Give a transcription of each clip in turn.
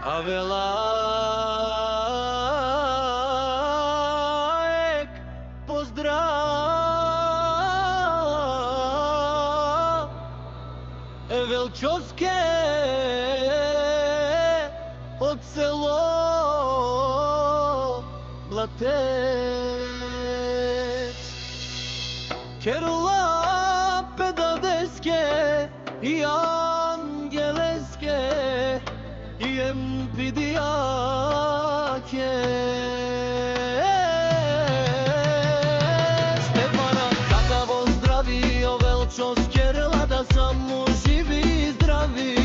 a velajek pozdrav Velčovske od selo Blatec Kerula pedadeske i angeleske i empidijake Stefana Kata pozdravio Velčovske da samo živi i zdravi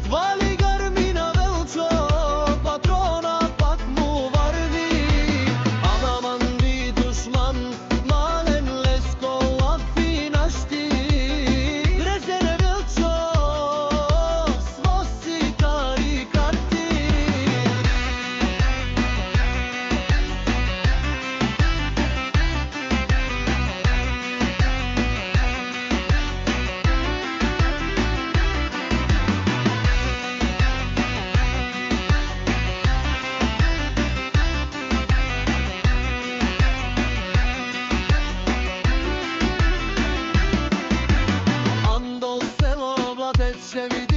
Hvali Garmina Velčo, patrona pak mu varni Anamandi dušman, malen lesko lafi našti Rezene Velčo, svo si karikati Ando selo Blatec će